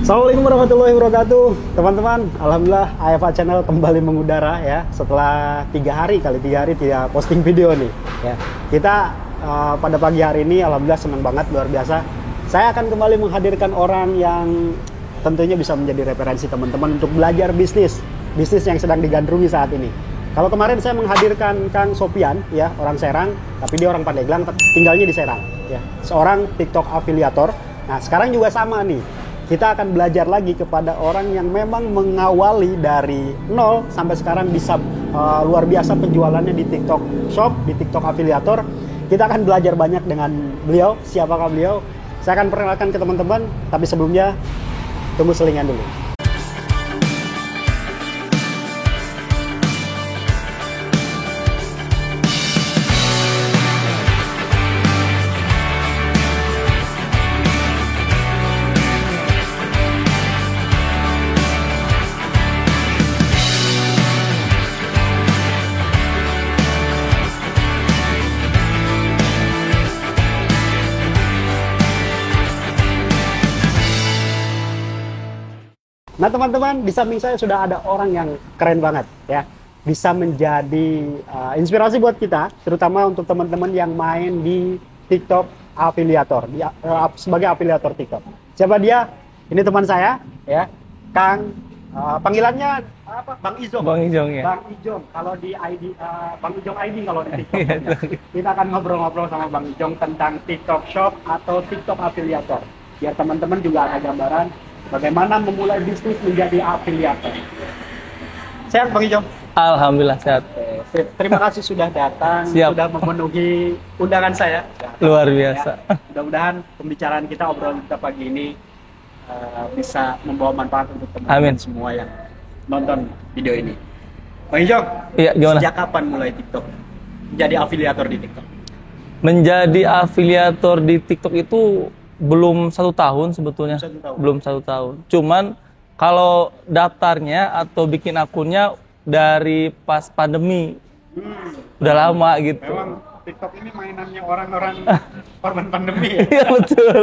Assalamualaikum warahmatullahi wabarakatuh, teman-teman. Alhamdulillah AFA Channel kembali mengudara ya setelah 3 hari tidak posting video nih. Ya, kita pada pagi hari ini alhamdulillah senang banget, luar biasa. Saya akan kembali menghadirkan orang yang tentunya bisa menjadi referensi teman-teman untuk belajar bisnis yang sedang digandrungi saat ini. Kalau kemarin saya menghadirkan Kang Sopian, ya, orang Serang, tapi dia orang Pandeglang, tinggalnya di Serang, ya, seorang TikTok afiliator. Nah, sekarang juga sama nih. Kita akan belajar lagi kepada orang yang memang mengawali dari nol sampai sekarang bisa luar biasa penjualannya di TikTok Shop, di TikTok afiliator. Kita akan belajar banyak dengan beliau. Siapakah beliau? Saya akan perkenalkan ke teman-teman, tapi sebelumnya tunggu selingan dulu. Nah teman-teman, di samping saya sudah ada orang yang keren banget ya, bisa menjadi inspirasi buat kita, terutama untuk teman-teman yang main di TikTok afiliator, sebagai afiliator TikTok. Siapa dia? Ini teman saya ya, Kang, panggilannya apa? Bang Ijong. Bang Ijong ya. Bang Ijong kalau di ID, Bang Ijong ID kalau di TikTok. Ya. Kita akan ngobrol-ngobrol sama Bang Ijong tentang TikTok Shop atau TikTok afiliator. Biar teman-teman juga ada gambaran bagaimana memulai bisnis menjadi afiliator. Sehat Bang Ijong? Alhamdulillah sehat. Terima kasih sudah datang, Siap. sudah memenuhi undangan saya. Luar biasa. Ya. Mudah-mudahan pembicaraan kita, obrolan kita pagi ini bisa membawa manfaat untuk teman-teman semua yang nonton video ini. Bang Ijong, Iya, gimana? sejak kapan mulai TikTok? Menjadi afiliator di TikTok? Menjadi afiliator di TikTok itu belum 1 tahun sebetulnya. Belum 1 tahun. Cuman kalau daftarnya atau bikin akunnya dari pas pandemi. Udah lama gitu. Memang TikTok ini mainannya orang-orang korban pandemi ya? Iya betul.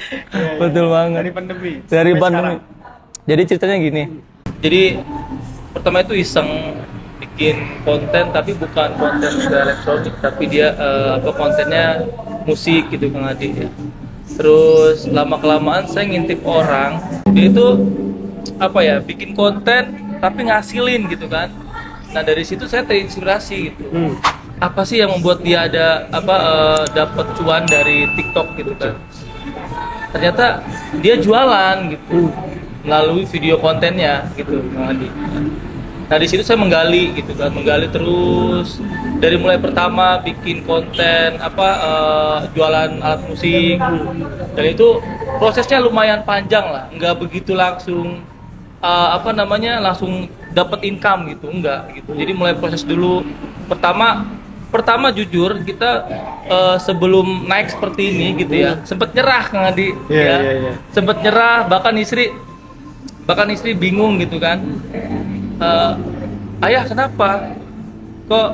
Ya, Betul banget. Dari pandemi. Dari sampai pandemi. sekarang. Jadi ceritanya gini. Jadi pertama itu iseng bikin konten, tapi bukan konten elektronik, tapi dia kontennya musik gitu Kang Adi ya. Terus lama-kelamaan saya ngintip orang, dia itu bikin konten tapi ngasilin gitu kan. Nah dari situ saya terinspirasi gitu. Apa sih yang membuat dia ada dapat cuan dari TikTok gitu kan? Ternyata dia jualan gitu melalui video kontennya gitu Kang Adi. Nah di situ saya menggali gitu kan, menggali terus dari mulai pertama bikin konten jualan alat musik, dan itu prosesnya lumayan panjang lah, nggak begitu langsung langsung dapat income gitu, enggak gitu. Jadi mulai proses dulu. Pertama jujur kita sebelum naik seperti ini gitu ya, sempet nyerah Kang Adi ya. Sempet nyerah, bahkan istri bingung gitu kan. Ayah kenapa kok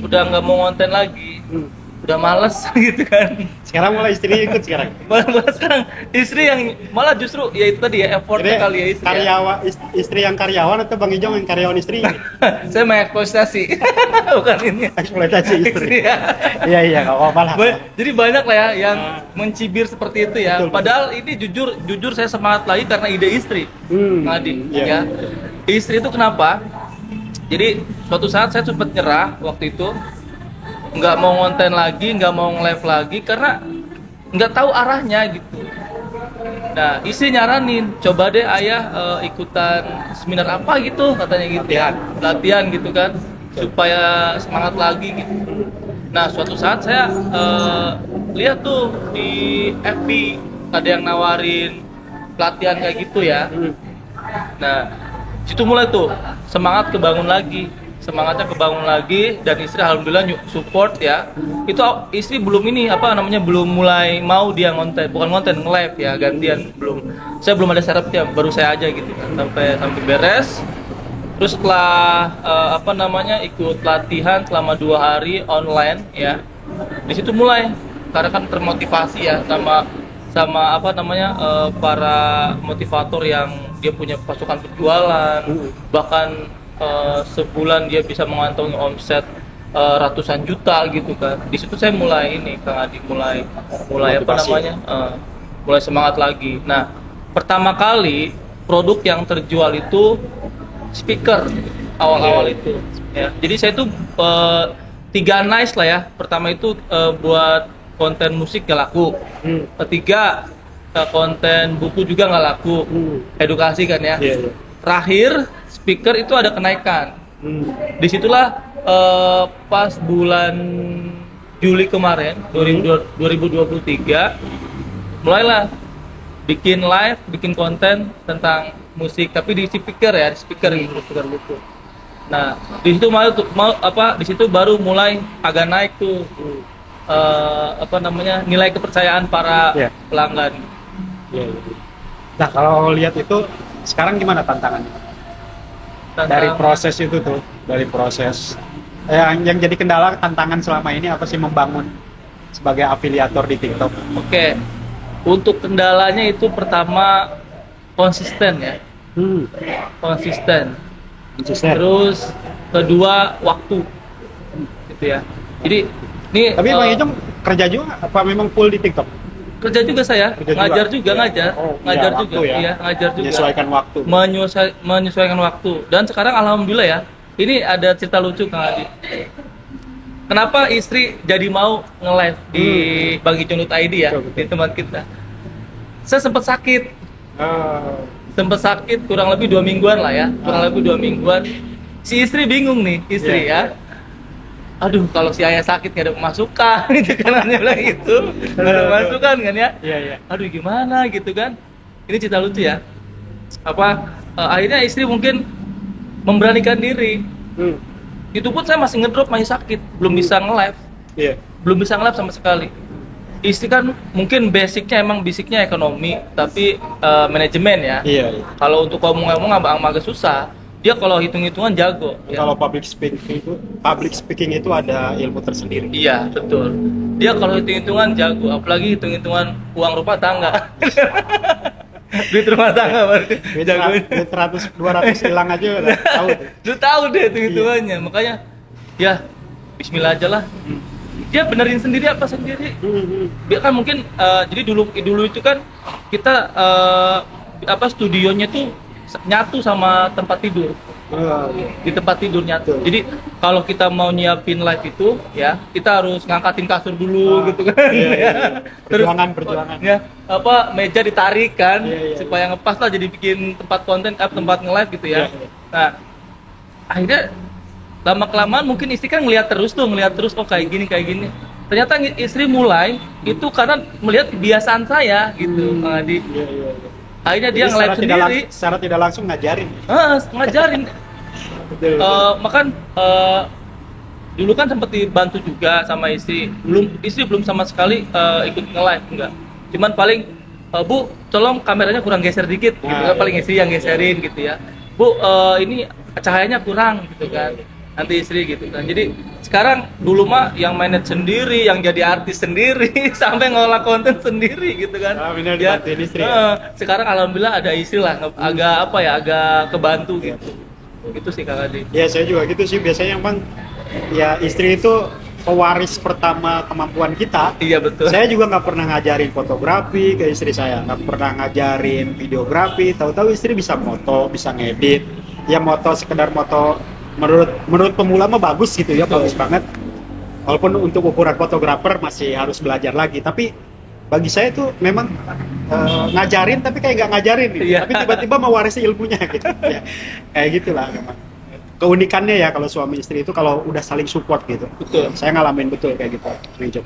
udah nggak mau konten lagi, udah males gitu kan. Sekarang mulai istri ikut sekarang. Malah sekarang istri yang malah justru ya itu tadi ya effortnya kali ya istri. Istri yang karyawan atau Bang Ijong yang karyawan istri? Saya mengeksploitasi bukan ini Eksploitasi istri. ya. Iya nggak apa-apa lah. Jadi banyak lah ya yang mencibir seperti itu ya. Betul. Padahal ini jujur saya semangat lagi karena ide istri. Ngadi ya. Istri itu kenapa? Jadi suatu saat saya sempat nyerah waktu itu, nggak mau ngonten lagi, nggak mau nge-live lagi karena nggak tahu arahnya gitu. Nah istri nyaranin, coba deh ayah ikutan seminar apa gitu katanya gitu ya, latihan gitu kan supaya semangat lagi gitu. Nah suatu saat saya lihat tuh di FB ada yang nawarin pelatihan kayak gitu ya. Nah situ mulai tuh semangatnya kebangun lagi, dan istri alhamdulillah support ya. Itu istri belum belum mulai mau dia bukan ngonten, nge-live ya, gantian belum. Saya belum ada syaratnya, baru saya aja gitu kan sampai beres. Terus setelah ikut latihan selama 2 hari online ya, di situ mulai karena kan termotivasi ya sama sama apa namanya para motivator yang dia punya pasukan penjualan, bahkan sebulan dia bisa mengantongi omset ratusan juta gitu kan. Di situ saya mulai ini Kang Adi mulai apa Motivasi. namanya mulai semangat lagi. Nah, pertama kali produk yang terjual itu speaker awal-awal itu ya. Jadi saya tuh 3 nice lah ya. Pertama itu buat konten musik gak laku. Ketiga konten buku juga nggak laku. Edukasi kan ya. Iya, iya. Terakhir speaker itu ada kenaikan. Disitulah pas bulan Juli kemarin 2023 mulailah bikin live, bikin konten tentang musik, tapi di speaker ya, di speaker gitu, speaker buku. Nah, di situ di situ baru mulai agak naik tuh apa namanya nilai kepercayaan para Iya. pelanggan. Iya, iya. Nah, kalau lihat itu sekarang gimana tantangannya? Dari Tentang- proses itu tuh, dari proses yang jadi kendala tantangan selama ini apa sih membangun sebagai afiliator di TikTok? Oke, untuk kendalanya itu pertama konsisten ya, konsisten. Konsisten. Terus kedua waktu, gitu ya. Jadi ini Tapi Bang Ijong kerja juga apa memang full di TikTok? kerja juga saya, Kerja ngajar juga? juga, Iya. ngajar, Oh, ngajar iya, juga, waktu ya. iya, ngajar juga. Menyesuaikan waktu. Menyesuaikan waktu. Dan sekarang alhamdulillah ya, ini ada cerita lucu Kang Adi. Kenapa istri jadi mau nge-live di Bang Ijong.id ya, Betul, betul. di tempat kita? Saya sempat sakit, Oh, kurang lebih 2 mingguan lah ya, kurang lebih 2 mingguan. Si istri bingung nih, istri Iya. ya. Aduh, kalau si ayah sakit nggak ada pemasukan, gitu kan, dia bilang gitu, nggak ada pemasukan kan ya. iya, iya. Aduh, gimana gitu kan? Ini cerita lucu ya. Akhirnya istri mungkin memberanikan diri. Itu pun saya masih ngedrop, masih sakit, belum bisa nge-live, Iya. belum bisa nge-live sama sekali. Istri kan mungkin basicnya ekonomi, tapi manajemen ya. Iya, iya. Kalau untuk ngomong agak susah. Dia kalau hitung-hitungan jago. Ya. Kalau public speaking itu ada ilmu tersendiri. Iya, betul. Dia kalau hitung-hitungan jago, apalagi hitung-hitungan uang rumah tangga. Duit rumah tangga baru jago. Duit 100-200 hilang aja udah tahu tuh. Lu tahu deh hitung-hitungannya. Makanya ya bismillah aja lah. Dia benerin sendiri apa sendiri. Dia kan mungkin jadi dulu itu kan kita studionya tuh nyatu sama tempat tidur. Di tempat tidur nyatu. Betul. Jadi kalau kita mau nyiapin live itu ya, kita harus ngangkatin kasur dulu gitu kan. Iya, iya, iya. Terus Perjuangan. ya, meja ditarik kan Iya, iya, supaya ngepas lah, jadi bikin tempat konten tempat nge-live gitu ya. Iya, iya. Nah, akhirnya lama kelamaan mungkin istri kan ngelihat terus oh kayak gini. Ternyata istri mulai itu karena melihat kebiasaan saya gitu, Kang Adi. Iya, iya, iya. Akhirnya dia Jadi nge-live sendiri. secara tidak langsung ngajarin. Ngajarin. Betul. Makan dulu kan sempat dibantu juga sama istri. Istri belum sama sekali ikut nge-live, enggak. Cuman paling Bu, tolong kameranya kurang geser dikit gitu kan, paling istri yang geserin gitu ya. Bu, ini cahayanya kurang gitu kan. Nanti istri gitu kan. Jadi sekarang dulu mah yang manage sendiri, yang jadi artis sendiri, sampai ngolah konten sendiri gitu kan. Benar dibantuin istri ya? Sekarang alhamdulillah ada istri lah, agak kebantu gitu. Gitu sih Kak Adi. Ya saya juga gitu sih, biasanya Bang, ya istri itu pewaris pertama kemampuan kita. Iya betul. Saya juga nggak pernah ngajarin fotografi ke istri saya, nggak pernah ngajarin videografi. Tahu-tahu istri bisa moto, bisa ngedit. Ya moto, sekedar moto menurut pemula mah bagus gitu ya, bagus banget. Walaupun untuk ukuran fotografer masih harus belajar lagi. Tapi bagi saya itu memang ngajarin tapi kayak nggak ngajarin gitu. Iya. Tapi tiba-tiba mewarisi ilmunya gitu. Ya, kayak gitulah memang. Keunikannya ya kalau suami istri itu kalau udah saling support gitu. Betul. Saya ngalamin betul kayak gitu, Rijok.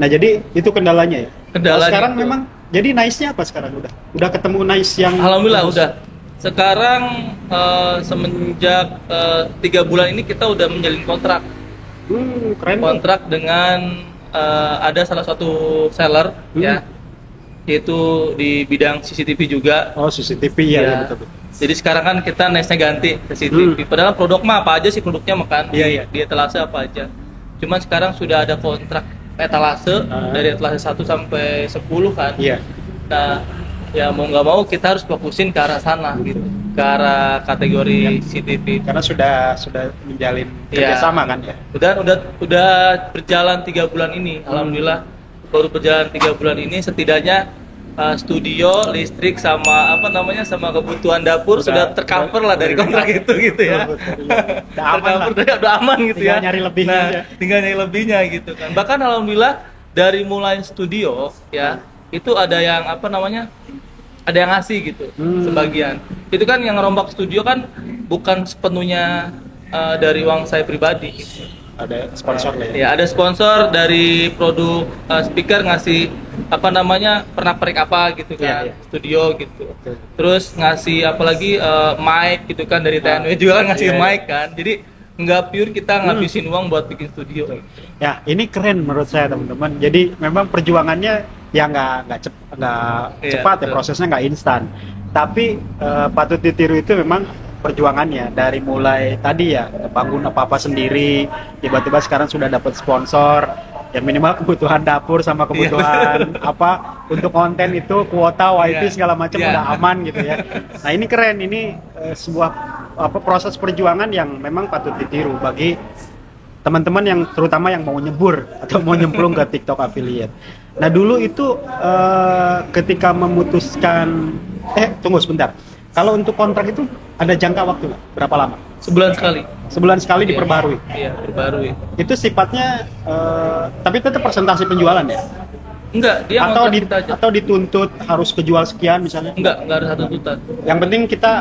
Nah jadi itu kendalanya ya. Kendalanya Kalau sekarang itu. memang jadi nice-nya apa sekarang udah ketemu nice yang Alhamdulillah bagus? udah. Sekarang semenjak 3 bulan ini kita udah menjalin kontrak. Keren tuh. Kontrak dengan ada salah satu seller ya, yaitu di bidang CCTV juga. Oh CCTV ya, Iya. betul. Jadi sekarang kan kita nice-nya ganti ke CCTV. Padahal produk mah apa aja sih produknya makan. Iya, iya. Di etalase apa aja. Cuman sekarang sudah ada kontrak etalase dari etalase 1 sampai 10 kan. Iya. Nah, ya mau nggak mau kita harus fokusin ke arah sana gitu, ke arah kategori CTV. Karena sudah menjalin kerjasama kan ya. Udah berjalan 3 bulan ini, alhamdulillah baru berjalan 3 bulan ini setidaknya studio, listrik sama apa namanya sama kebutuhan dapur sudah tercover lah dari kontrak itu gitu ya. Udah aman lah. Udah aman gitu Tinggal ya. nyari lebihnya aja. Tinggal nyari lebihnya gitu kan. Bahkan alhamdulillah dari mulai studio ya itu ada yang apa namanya ada yang ngasih gitu sebagian. Itu kan yang ngerombak studio kan bukan sepenuhnya dari uang saya pribadi. Gitu. Ada sponsor lah ya. Ya ada sponsor dari produk speaker ngasih apa namanya pernak-pernik apa gitu kan Iya. studio gitu. Terus ngasih apalagi mic gitu kan dari TNW juga kan ngasih Iya. mic kan. Jadi nggak pure kita ngabisin uang buat bikin studio. Ya, ini keren menurut saya teman-teman. Jadi memang perjuangannya ya nggak Iya, cepat ya, betul. prosesnya nggak instan. Tapi patut ditiru itu memang perjuangannya dari mulai tadi ya bangun apa-apa sendiri, tiba-tiba sekarang sudah dapat sponsor. Ya minimal kebutuhan dapur sama kebutuhan apa untuk konten itu kuota wifi Iya. segala macam Iya. udah aman gitu ya. Nah ini keren, ini sebuah proses perjuangan yang memang patut ditiru bagi teman-teman yang terutama yang mau nyebur atau mau nyemplung ke TikTok affiliate. Nah dulu itu ketika memutuskan tunggu sebentar. Kalau untuk kontrak itu ada jangka waktu nggak? Berapa lama? Sebulan sekali. Sebulan sekali diperbarui. Iya, perbarui. Itu sifatnya tapi tetap presentasi penjualan ya? Enggak, dia Atau ngontrak kita aja. atau dituntut harus kejual sekian misalnya? Enggak ada satu tuntutan. Yang penting kita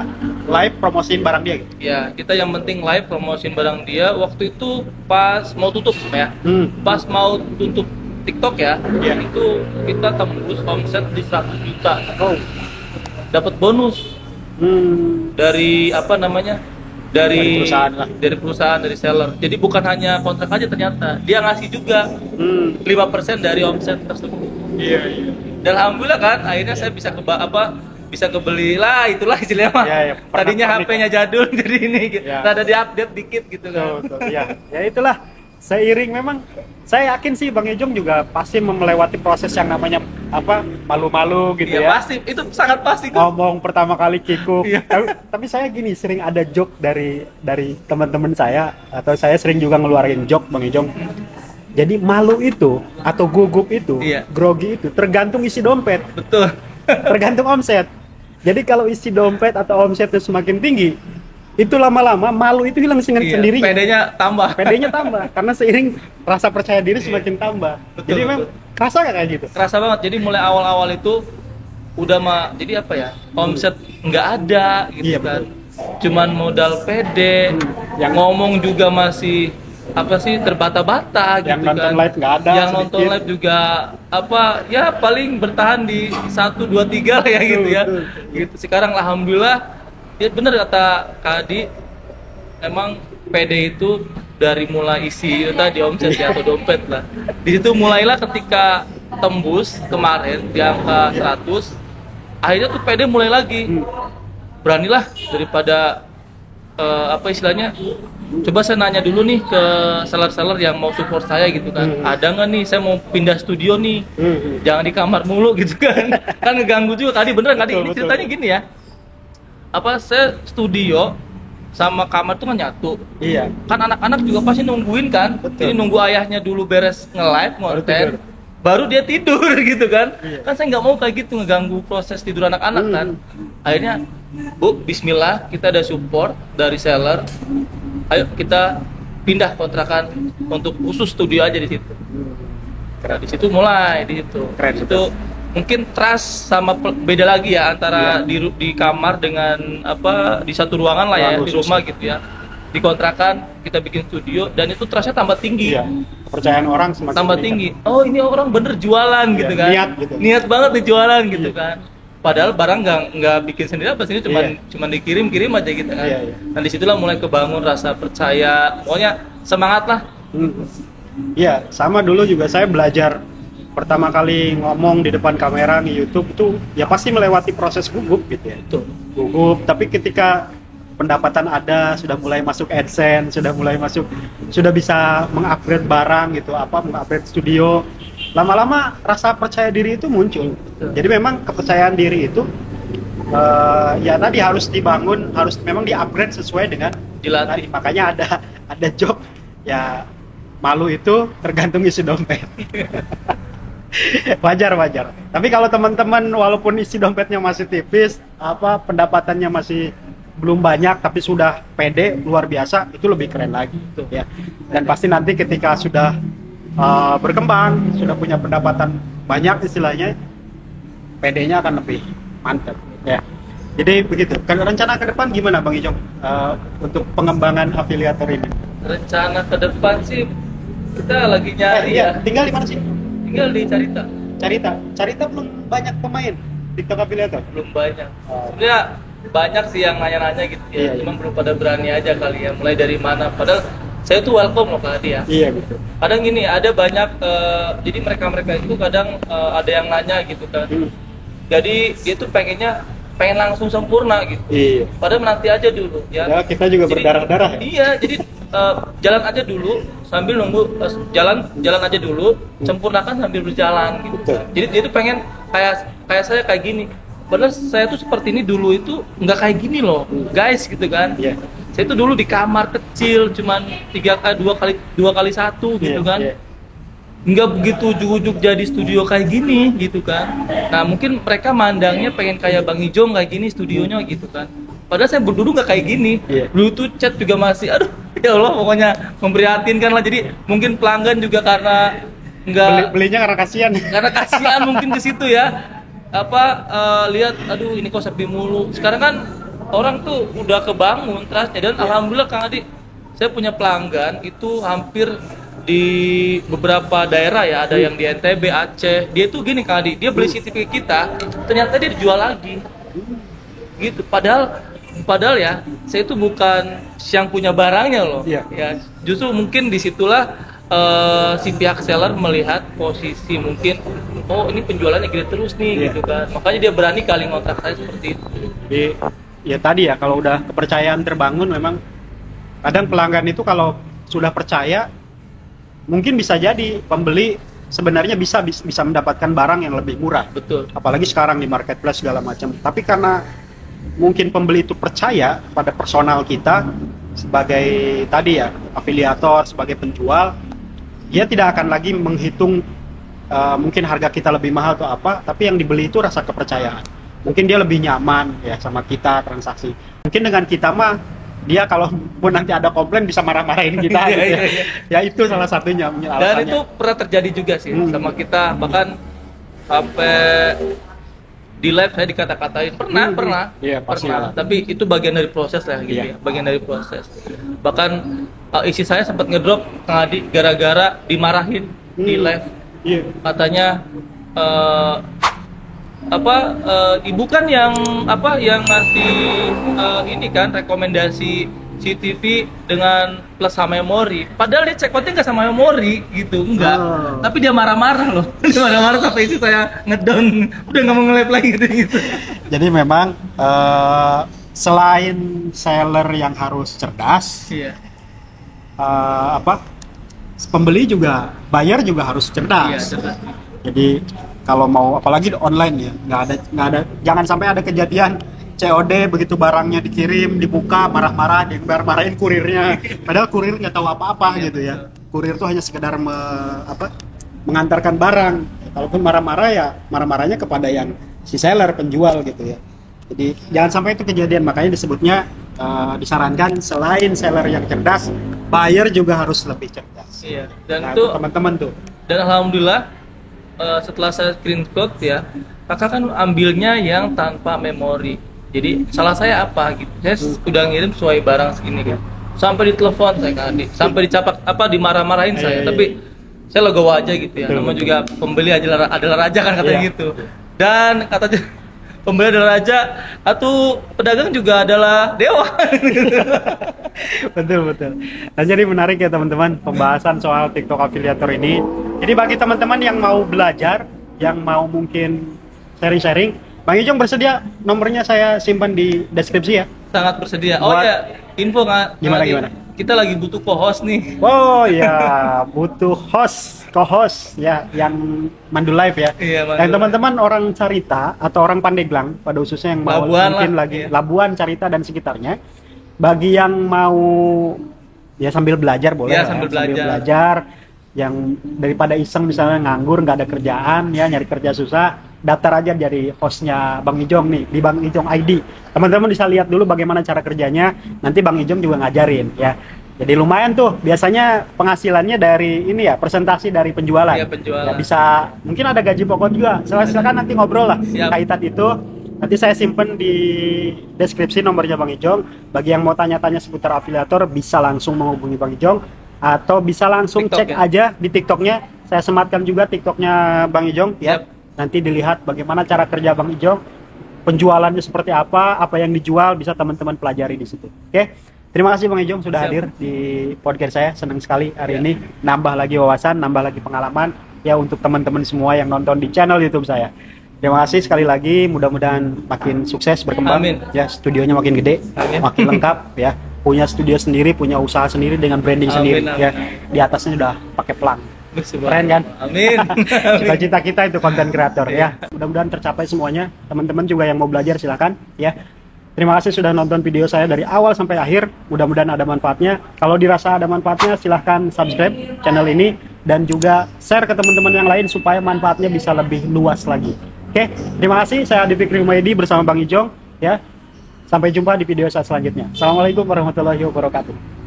live promosiin barang dia gitu. Ya, kita yang penting live promosiin barang dia. Waktu itu pas mau tutup ya. Pas mau tutup TikTok ya, Iya. itu kita tembus omset di 100 juta. Oh. Dapat bonus dari apa namanya? Dari perusahaan lah. Dari perusahaan, dari seller. Jadi bukan hanya kontrak aja ternyata, dia ngasih juga 5% dari omset tersebut. Iya, iya. Dan alhamdulillah kan, akhirnya saya bisa bisa kebeli lah, itulah istilahnya mah. Ya, ya, Tadinya pernak-pernik. HP-nya jadul jadi ini gitu. Ya. Rada di-update dikit gitu kan. Betul, ya. Ya itulah. Seiring memang saya yakin sih Bang Ejong juga pasti melewati proses yang namanya apa malu-malu gitu Iya, ya. pasti. Itu sangat pasti kok. Ngomong pertama kali kikuk. Iya. Tapi saya gini sering ada joke dari teman-teman saya atau saya sering juga ngeluarin joke Bang Ejong. Jadi malu itu atau gugup itu, Iya. grogi itu tergantung isi dompet, Betul. tergantung omset. Jadi kalau isi dompet atau omsetnya semakin tinggi, itu lama-lama malu itu hilang Iya, sendirinya. PD-nya tambah. PD-nya tambah karena seiring rasa percaya diri semakin tambah. Betul, Jadi memang betul. kerasa nggak kayak gitu? Kerasa banget. Jadi mulai awal-awal itu udah jadi apa ya? Omset nggak ada gitu Iya, kan. Cuman modal PD, Yang- ngomong juga masih apa sih terbata-bata gitu Yang nonton kan. live nggak ada, Yang nonton sedikit. live juga apa ya paling bertahan di 1 2 3 lah ya gitu ya. Betul. Gitu. Sekarang alhamdulillah ya bener kata Kak Adi, emang PD itu dari mulai isi itu tadi omset ya atau dompet lah. Di situ mulailah ketika tembus kemarin di angka 100, akhirnya tuh PD mulai lagi. Beranilah daripada apa istilahnya? Coba saya nanya dulu nih ke seller-seller yang mau support saya gitu kan. Ada nggak nih saya mau pindah studio nih. Jangan di kamar mulu gitu kan. Kan ngeganggu juga tadi beneran tadi Betul, ini betul. ceritanya gini ya. Apa saya studio sama kamar tuh kan nyatu. Iya. Kan anak-anak juga pasti nungguin kan. Betul. Jadi nunggu ayahnya dulu beres nge-live Baru ngonten, tidur. baru dia tidur gitu kan. Iya. Kan saya nggak mau kayak gitu ngeganggu proses tidur anak-anak kan. Akhirnya Bu, bismillah kita ada support dari seller. Ayo kita pindah kontrakan untuk khusus studio aja di situ. Nah, di situ mulai di situ. Keren, Di situ mungkin trust sama beda lagi ya antara Iya. di kamar dengan apa di satu ruangan lah ya Ruang di khusus. rumah gitu ya. Di kontrakan kita bikin studio dan itu trustnya tambah tinggi. Iya. Kepercayaan orang semakin Tambah meningkat. tinggi. Oh, ini orang bener jualan Iya, gitu kan. niat gitu. Niat banget nih jualan gitu Iya. kan. Padahal barang nggak bikin sendiri apa sini Iya. cuman dikirim aja gitu kan. Iya, iya. Nah disitulah mulai kebangun rasa percaya. Pokoknya semangat lah. Iya, sama dulu juga saya belajar pertama kali ngomong di depan kamera di YouTube itu ya pasti melewati proses gugup gitu ya. Tuh. Gugup, tapi ketika pendapatan ada, sudah mulai masuk AdSense, sudah mulai masuk, sudah bisa mengupgrade barang gitu, mengupgrade studio, lama-lama rasa percaya diri itu muncul. Jadi memang kepercayaan diri itu ya tadi harus dibangun, harus memang di-upgrade sesuai dengan Dilatih. makanya ada job ya, malu itu tergantung isi dompet. Wajar. Tapi kalau teman-teman walaupun isi dompetnya masih tipis, pendapatannya masih belum banyak tapi sudah pede luar biasa, itu lebih keren lagi ya. Dan pasti nanti ketika sudah berkembang, sudah punya pendapatan banyak istilahnya, PD-nya akan lebih mantap ya. Jadi begitu. Rencana ke depan gimana Bang Ijong untuk pengembangan afiliator ini? Rencana ke depan sih kita lagi nyari iya, ya. Tinggal di mana sih? Tinggal di Carita belum banyak pemain TikTok afiliator. belum banyak. Sebenarnya banyak sih yang nanya-nanya gitu ya. Iya, Cuman belum pada berani aja kali ya. Mulai dari mana? Padahal saya tuh welcome loh Kak Adi ya. Iya gitu. Kadang gini, ada banyak jadi mereka itu kadang ada yang nanya gitu kan. Jadi dia tuh pengen langsung sempurna gitu. Iya. Padahal nanti aja dulu ya. Ya, kita juga Jadi, berdarah-darah ya. Iya, jadi jalan aja dulu sambil nunggu jalan aja dulu, sempurnakan sambil berjalan gitu. Betul. Jadi dia tuh pengen kayak saya kayak gini. Padahal saya tuh seperti ini dulu itu nggak kayak gini loh, guys gitu kan. Iya. Saya tuh dulu di kamar kecil, cuman 2x1 gitu Iya, kan. iya. Nggak begitu ujuk-ujuk jadi studio kayak gini gitu kan. Nah mungkin mereka mandangnya pengen kayak Bang Ijong kayak gini studionya gitu kan. Padahal saya dulu nggak kayak gini. Iya. Dulu tuh chat juga masih, aduh ya Allah pokoknya memprihatinkan lah. Jadi mungkin pelanggan juga karena nggak Belinya karena kasihan. karena kasihan mungkin ke situ ya. Lihat aduh ini kok sepi mulu. Sekarang kan orang tuh udah kebangun trustnya dan alhamdulillah Kang Adi, saya punya pelanggan itu hampir di beberapa daerah ya, ada yang di NTB, Aceh. Dia tuh gini Kang Adi, dia beli CCTV kita, ternyata dia dijual lagi. Gitu. Padahal ya, saya itu bukan yang punya barangnya loh. Iya. Ya, justru mungkin disitulah si pihak seller melihat posisi mungkin, oh ini penjualannya gede terus nih Iya. gitu kan. Makanya dia berani kali ngontrak saya seperti itu. Jadi ya tadi ya, kalau udah kepercayaan terbangun, memang kadang pelanggan itu kalau sudah percaya, mungkin bisa jadi pembeli sebenarnya bisa mendapatkan barang yang lebih murah. Betul. Apalagi sekarang di marketplace segala macam. Tapi karena mungkin pembeli itu percaya pada personal kita sebagai tadi ya afiliator, sebagai penjual, dia tidak akan lagi menghitung mungkin harga kita lebih mahal atau apa, tapi yang dibeli itu rasa kepercayaan. Mungkin dia lebih nyaman ya sama kita transaksi. Mungkin dengan kita mah dia kalau pun nanti ada komplain bisa marah-marahin kita gitu ya. Ya itu salah satunya Dan alasannya. itu pernah terjadi juga sih sama kita, bahkan sampai di live saya dikata-katain pernah. Iya, pasti pernah. lah. Tapi itu bagian dari proses lah gitu Iya. ya, bagian dari proses. Bahkan isi saya sempat ngedrop Kang Adi gara-gara dimarahin di live. Iya. Katanya ibu kan yang ngasih ini kan rekomendasi CCTV dengan plus sama memori. Padahal dia checkpointnya nggak sama memori gitu, enggak. Tapi dia marah-marah loh. Dia marah-marah sampai itu saya ngedown, udah nggak mau nge-live lagi gitu. Jadi memang selain seller yang harus cerdas, Iya. pembeli juga, buyer juga harus Iya, cerdas. cerdas. Jadi kalau mau, apalagi online ya, nggak ada, jangan sampai ada kejadian COD begitu barangnya dikirim, dibuka, marah-marah, marahin kurirnya. Padahal kurir nggak tahu apa-apa gitu ya. Kurir tuh hanya sekedar mengantarkan barang. Kalaupun marah-marah ya marah-marahnya kepada yang si seller, penjual gitu ya. Jadi jangan sampai itu kejadian. Makanya disebutnya disarankan selain seller yang cerdas, buyer juga harus lebih cerdas. Iya. Dan Nah, itu teman-teman tuh. dan alhamdulillah setelah saya screenshot ya, kakak kan ambilnya yang tanpa memori. Jadi salah saya apa gitu? Saya udah ngirim sesuai barang segini kan. Sampai ditelepon saya Kang Adi, sampai dicapak dimarah-marahin saya. Tapi saya legowo aja gitu ya. Namanya juga pembeli adalah raja kan katanya gitu. Dan katanya pembeli adalah raja, atau pedagang juga adalah dewa. Betul. Nah, jadi menarik ya teman-teman pembahasan soal TikTok Affiliator ini. Jadi bagi teman-teman yang mau belajar, yang mau mungkin sharing-sharing, Bang Ijong bersedia nomornya saya simpan di deskripsi ya. Sangat bersedia. Oh ya, info nggak? Gimana? Kita lagi butuh co-host nih. Oh ya, butuh host. co-host ya yang mandu live ya. Iya, mandu Dan live. teman-teman orang Carita atau orang Pandeglang pada khususnya yang mau Labuan mungkin lah, lagi iya. Labuan, Carita dan sekitarnya. Bagi yang mau ya sambil belajar boleh Iya, lah ya, sambil belajar. belajar. Yang daripada iseng misalnya nganggur nggak ada kerjaan ya nyari kerja susah, daftar aja jadi hostnya Bang Ijong nih di Bang Ijong ID. Teman-teman bisa lihat dulu bagaimana cara kerjanya. Nanti Bang Ijong juga ngajarin ya. Jadi lumayan tuh, biasanya penghasilannya dari ini ya, presentasi dari penjualan. Iya, penjualan. Ya, bisa, mungkin ada gaji pokok juga. Silakan nanti ngobrol lah Siap. kaitan itu. Nanti saya simpen di deskripsi nomornya Bang Ijong. Bagi yang mau tanya-tanya seputar afiliator, bisa langsung menghubungi Bang Ijong. Atau bisa langsung TikTok cek ya? aja di TikToknya. Saya sematkan juga TikToknya Bang Ijong ya. Yap. Nanti dilihat bagaimana cara kerja Bang Ijong. Penjualannya seperti apa yang dijual, bisa teman-teman pelajari di situ. Oke? Terima kasih Bang Ijong sudah Siap. hadir di podcast saya. Senang sekali hari Ya. ini nambah lagi wawasan, nambah lagi pengalaman ya untuk teman-teman semua yang nonton di channel YouTube saya. Terima kasih sekali lagi, mudah-mudahan makin sukses berkembang. Amin. Ya, studionya makin gede, Amin. makin lengkap ya. Punya studio sendiri, punya usaha sendiri dengan branding Amin, sendiri amin, ya. amin. Di atasnya udah pakai pelang. Keren kan? Amin. Cita-cita kita itu konten kreator Iya. ya. Mudah-mudahan tercapai semuanya. Teman-teman juga yang mau belajar silakan ya. Terima kasih sudah nonton video saya dari awal sampai akhir. Mudah-mudahan ada manfaatnya. Kalau dirasa ada manfaatnya, silahkan subscribe channel ini dan juga share ke teman-teman yang lain supaya manfaatnya bisa lebih luas lagi. Oke, terima kasih. Saya Adi Fikri Humaydi bersama Bang Ijong ya. Sampai jumpa di video saya selanjutnya. Assalamualaikum warahmatullahi wabarakatuh.